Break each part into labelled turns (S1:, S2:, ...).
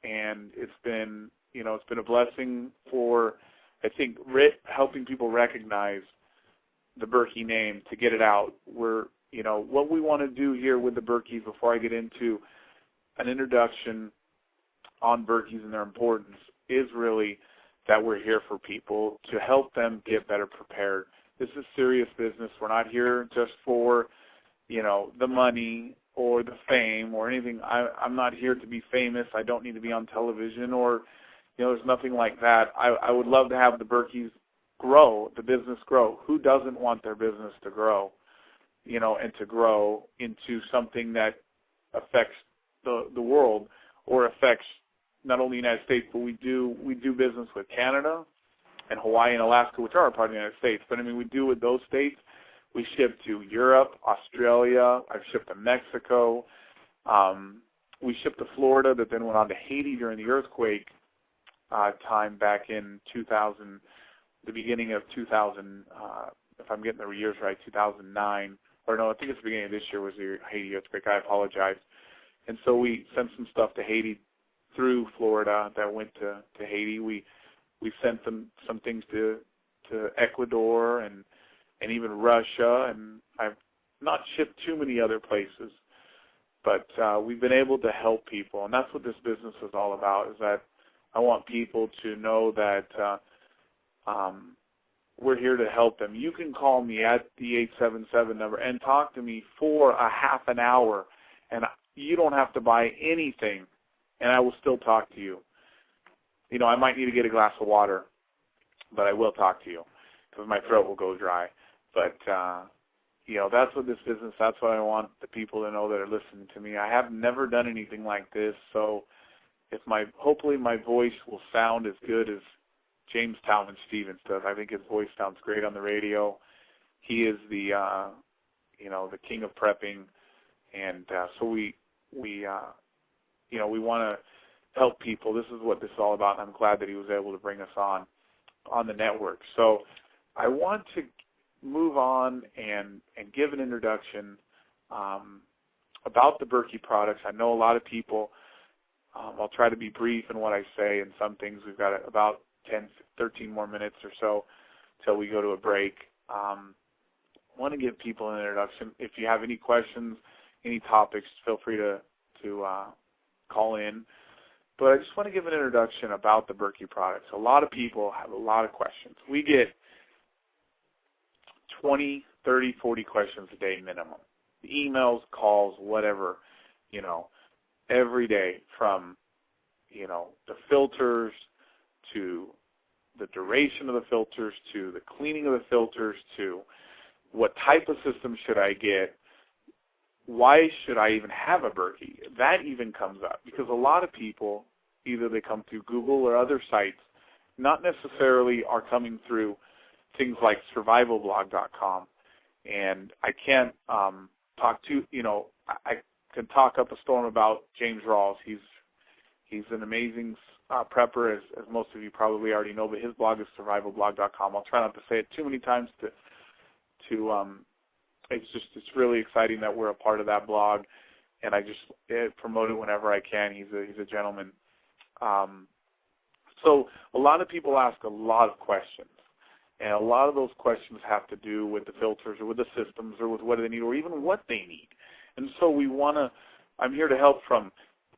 S1: and it's been a blessing for, I think, helping people recognize the Berkey name, to get it out. What we want to do here with the Berkeys, before I get into an introduction on Berkeys and their importance, is really that we're here for people to help them get better prepared. This is serious business. We're not here just for, the money or the fame or anything. I'm not here to be famous. I don't need to be on television or, there's nothing like that. I would love to have the Berkeys grow, the business grow. Who doesn't want their business to grow, and to grow into something that affects the world, or affects not only the United States, but we do business with Canada and Hawaii and Alaska, which are a part of the United States. But, we do with those states. We ship to Europe, Australia. I've shipped to Mexico. We shipped to Florida, that then went on to Haiti during the earthquake time back in 2000, the beginning of 2000, if I'm getting the years right, 2009. Or no, I think it's the beginning of this year was the Haiti earthquake. I apologize. And so we sent some stuff to Haiti through Florida that went to Haiti. We sent them some things to Ecuador and even Russia, and I've not shipped too many other places. But we've been able to help people, and that's what this business is all about, is that I want people to know that we're here to help them. You can call me at the 877 number and talk to me for a half an hour, and you don't have to buy anything, and I will still talk to you. I might need to get a glass of water, but I will talk to you because my throat will go dry. But, that's what this business, that's what I want the people to know that are listening to me. I have never done anything like this, so hopefully my voice will sound as good as James Talman Stevens does. I think his voice sounds great on the radio. He is the king of prepping, and so we want to help people. This is what this is all about, and I'm glad that he was able to bring us on the network. So I want to move on and give an introduction about the Berkey products. I know a lot of people, I'll try to be brief in what I say, and some things we've got about 10, 13 more minutes or so till we go to a break. I want to give people an introduction. If you have any questions, any topics, feel free to call in. But I just want to give an introduction about the Berkey products. A lot of people have a lot of questions. We get 20, 30, 40 questions a day minimum. Emails, calls, whatever, every day, from, the filters to the duration of the filters to the cleaning of the filters to what type of system should I get, why should I even have a Berkey? That even comes up because a lot of people, either they come through Google or other sites, not necessarily are coming through things like survivalblog.com. And I can't I can talk up a storm about James Rawls. He's an amazing prepper, as most of you probably already know, but his blog is survivalblog.com. I'll try not to say it too many times it's really exciting that we're a part of that blog, and I just promote it whenever I can. He's a gentleman. So a lot of people ask a lot of questions, and a lot of those questions have to do with the filters or with the systems or with what they need or even what they need. And so I'm here to help from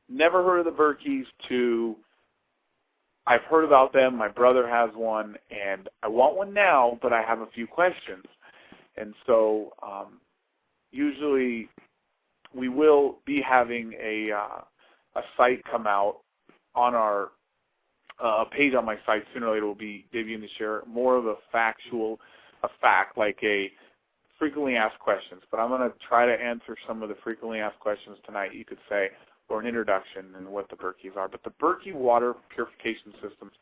S1: never heard of the Berkeys to I've heard about them, my brother has one, and I want one now, but I have a few questions. And so usually we will be having a site come out on our page on my site. Sooner or later we'll be debuting to share more of a fact, like a frequently asked questions. But I'm going to try to answer some of the frequently asked questions tonight, you could say, or an introduction and what the Berkeys are. But the Berkey water purification systems,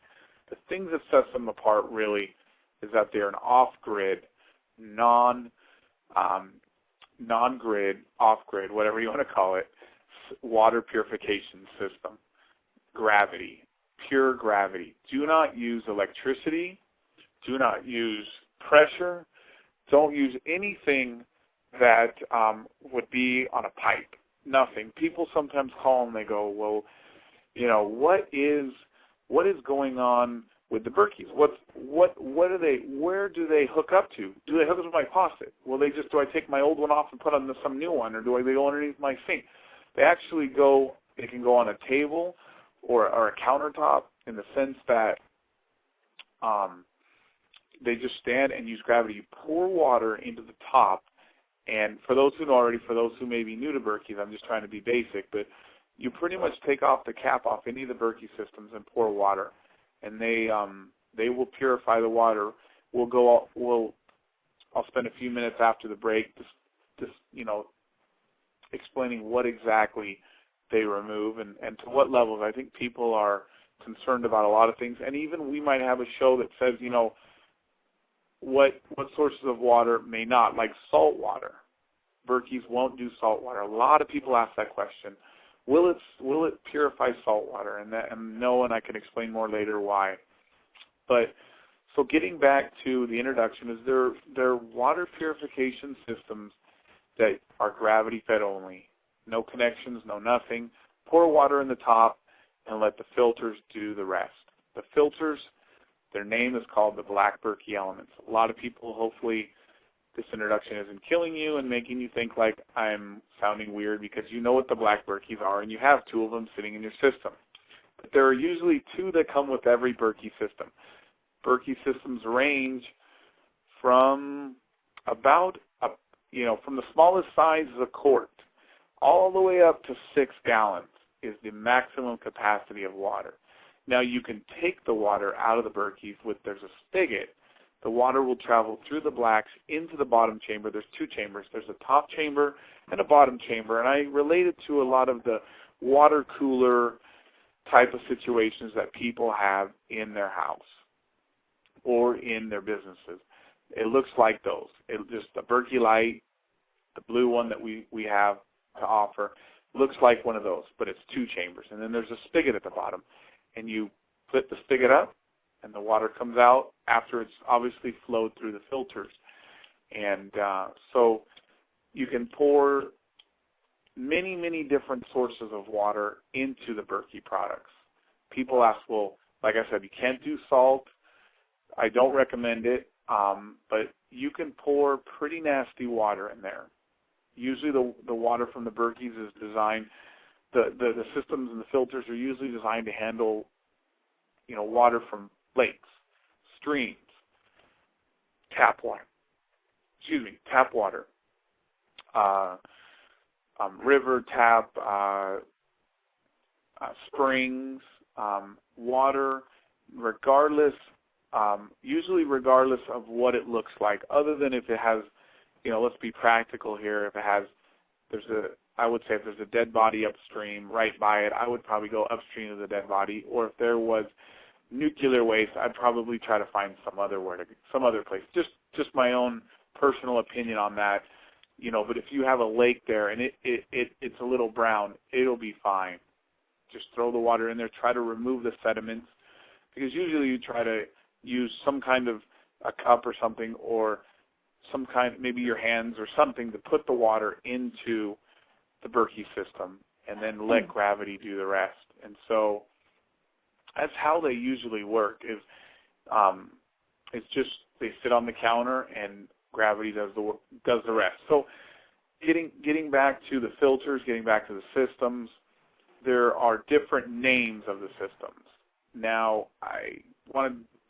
S1: the thing that sets them apart really is that they're an off-grid, non-grid, off-grid, whatever you want to call it, water purification system. Gravity, pure gravity. Do not use electricity. Do not use pressure. Don't use anything that would be on a pipe. Nothing. People sometimes call and they go, well, what is going on with the Berkeys? What are they? Where do they hook up to? Do they hook up to my faucet? Do I take my old one off and put on some new one, or do they go underneath my sink? They actually go. They can go on a table or a countertop, in the sense that they just stand and use gravity. You pour water into the top, and for those who know already, for those who may be new to Berkeys, I'm just trying to be basic, but you pretty much take off the cap off any of the Berkey systems and pour water, and they will purify the water. I'll spend a few minutes after the break just explaining what exactly they remove and to what levels. I think people are concerned about a lot of things, and even we might have a show that says, what sources of water may not, like salt water. Berkeys won't do salt water. A lot of people ask that question. Will it purify salt water? And no, and I can explain more later why. But so getting back to the introduction, is there water purification systems that are gravity fed only. No connections, no nothing. Pour water in the top and let the filters do the rest. The filters, their name is called the black Berkey elements. A lot of people, hopefully, this introduction isn't killing you and making you think like I'm sounding weird, because you know what the black Berkeys are, and you have 2 of them sitting in your system. But there are usually 2 that come with every Berkey system. Berkey systems range from about, from the smallest size of a quart all the way up to 6 gallons is the maximum capacity of water. Now you can take the water out of the Berkeys there's a spigot. The water will travel through the blacks into the bottom chamber. There's 2 chambers. There's a top chamber and a bottom chamber. And I relate it to a lot of the water cooler type of situations that people have in their house or in their businesses. It looks like those. Just the Berkey Light, the blue one that we have to offer, looks like one of those, but it's 2 chambers. And then there's a spigot at the bottom. And you put the spigot up, and the water comes out after it's obviously flowed through the filters. And so you can pour many, many different sources of water into the Berkey products. People ask, well, like I said, you can't do salt. I don't recommend it, but you can pour pretty nasty water in there. Usually the water from the Berkeys is designed, the systems and the filters are usually designed to handle, water from lakes, streams, tap water, river tap, springs, water, usually regardless of what it looks like, other than if it has, let's be practical here, if there's a dead body upstream right by it, I would probably go upstream of the dead body. Or if there was nuclear waste, I'd probably try to find some other place. Just my own personal opinion on that. But if you have a lake there and it's a little brown, it'll be fine. Just throw the water in there. Try to remove the sediments, because usually you try to use some kind of a cup or something, or some kind, maybe your hands or something, to put the water into the Berkey system and then let gravity do the rest. And so that's how they usually work. It's just they sit on the counter and gravity does the rest. So getting back to the filters, getting back to the systems, there are different names of the systems. Now, I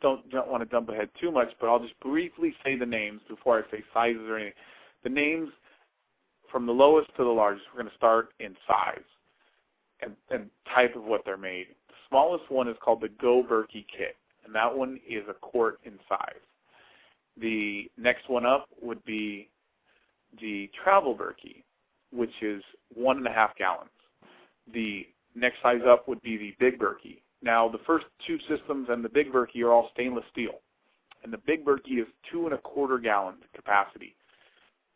S1: don't want to jump ahead too much, but I'll just briefly say the names before I say sizes or anything. The names from the lowest to the largest, we're going to start in size and type of what they're made. The smallest one is called the Go Berkey Kit, and that one is a quart in size. The next one up would be the Travel Berkey, which is 1.5 gallons. The next size up would be the Big Berkey. Now, the first 2 systems and the Big Berkey are all stainless steel, and the Big Berkey is 2.25 gallon capacity.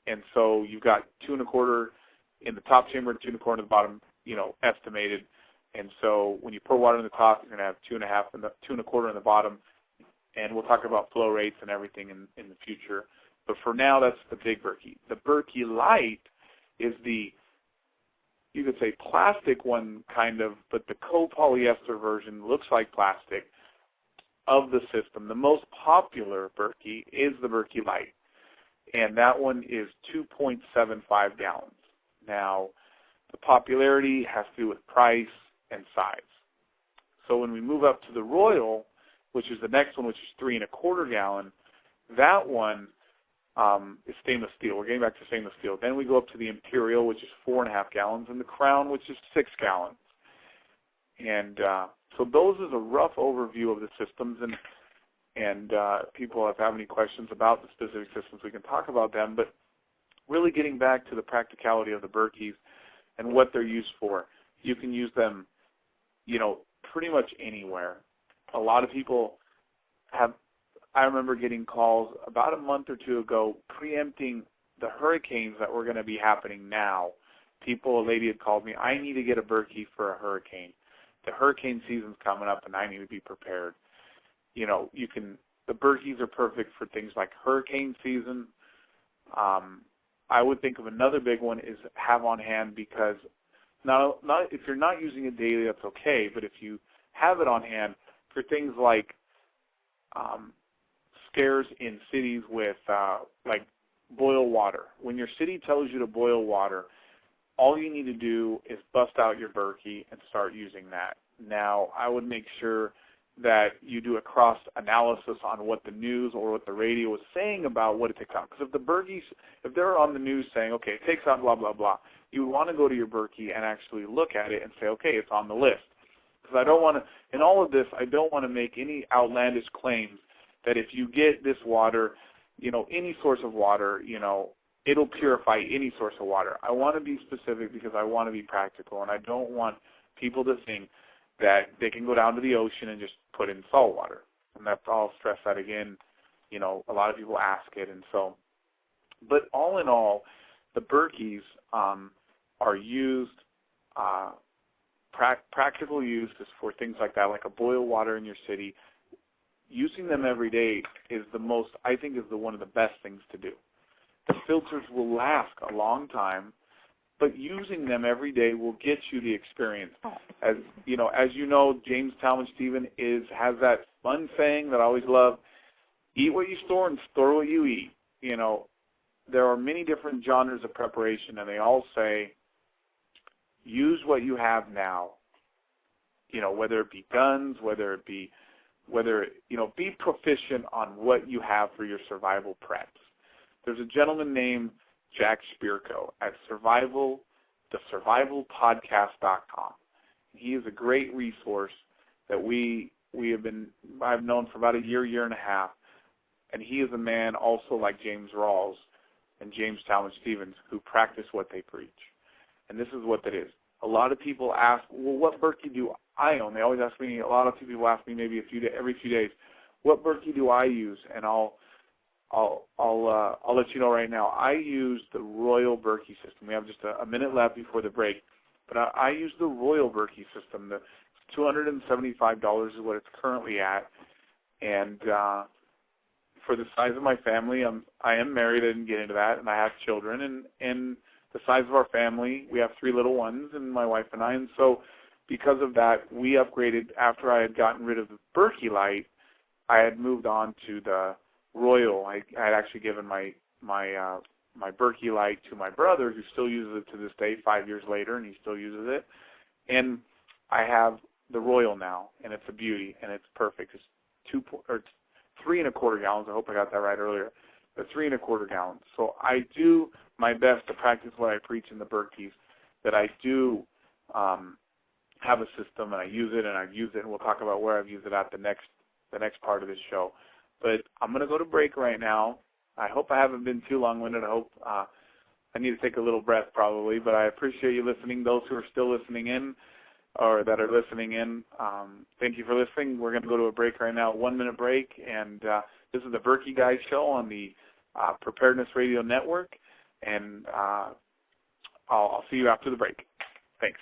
S1: And so you've got 2.25 in the top chamber and 2.25 in the bottom, estimated. And so when you pour water in the top, you're going to have 2.5 and 2.25 in the bottom. And we'll talk about flow rates and everything in the future. But for now, that's the Big Berkey. The Berkey Light is the you could say plastic one kind of, but the copolyester version looks like plastic of the system. The most popular Berkey is the Berkey Light, and that one is 2.75 gallons. Now, the popularity has to do with price and size. So when we move up to the Royal, which is the next one, which is 3.25 gallon, that one is stainless steel. We're getting back to stainless steel. Then we go up to the Imperial, which is 4.5 gallons, and the Crown, which is 6 gallons. And so those is a rough overview of the systems, and people, if have any questions about the specific systems, we can talk about them. But really getting back to the practicality of the Berkeys and what they're used for, you can use them, pretty much anywhere. A lot of people have, I remember getting calls about a month or two ago preempting the hurricanes that were going to be happening now. A lady had called me, I need to get a Berkey for a hurricane. The hurricane season's coming up and I need to be prepared. The Berkeys are perfect for things like hurricane season. I would think of another big one is have on hand, because not if you're not using it daily, that's okay, but if you have it on hand for things like scares in cities with like boil water. When your city tells you to boil water, all you need to do is bust out your Berkey and start using that. Now, I would make sure that you do a cross-analysis on what the news or what the radio is saying about what it takes out. Because if the Berkeys, if they're on the news saying, okay, it takes out blah, blah, blah, you want to go to your Berkey and actually look at it and say, okay, it's on the list. Because I don't want to, in all of this, I don't want to make any outlandish claims that if you get this water, any source of water, it'll purify any source of water. I want to be specific because I want to be practical, and I don't want people to think that they can go down to the ocean and just put in salt water. And that's, I'll stress that again. A lot of people ask it, and so. But all in all, the Berkeys are used, practical use is for things like that, like a boil water in your city. Using them every day is I think is one of the best things to do. The filters will last a long time, but using them every day will get you the experience. As you know, James Talmadge Stephen has that fun saying that I always love: eat what you store and store what you eat. There are many different genres of preparation, and they all say, use what you have now. Whether it be guns, be proficient on what you have for your survival preps. There's a gentleman named Jack Spirko at thesurvivalpodcast.com. He is a great resource that I've known for about a year and a half, and he is a man also like James Rawls and James Talmadge Stevens who practice what they preach. And this is what that is. A lot of people ask, well, what Berkey do I own? They always ask me, a lot of people ask me maybe every few days, what Berkey do I use? And I'll let you know right now. I use the Royal Berkey system. We have just a minute left before the break, but I use the Royal Berkey system. The $275 is what it's currently at, and for the size of my family, I am married. I didn't get into that, and I have children, and the size of our family, we have 3 little ones, and my wife and I, and so because of that, we upgraded. After I had gotten rid of the Berkey Light, I had moved on to the Royal. I had actually given my Berkey Light to my brother, who still uses it to this day, 5 years later, and he still uses it. And I have the Royal now, and it's a beauty, and it's perfect. It's 3.25 gallons. I hope I got that right earlier. But 3.25 gallons. So I do my best to practice what I preach in the Berkeys, that I do have a system, and I use it, and we'll talk about where I've used it at the next part of this show. But I'm going to go to break right now. I hope I haven't been too long-winded. I hope I need to take a little breath probably, but I appreciate you listening. Those who are still listening in or that are listening in, thank you for listening. We're going to go to a break right now, 1-minute break, and this is the Berkey Guys Show on the Preparedness Radio Network, and I'll see you after the break. Thanks.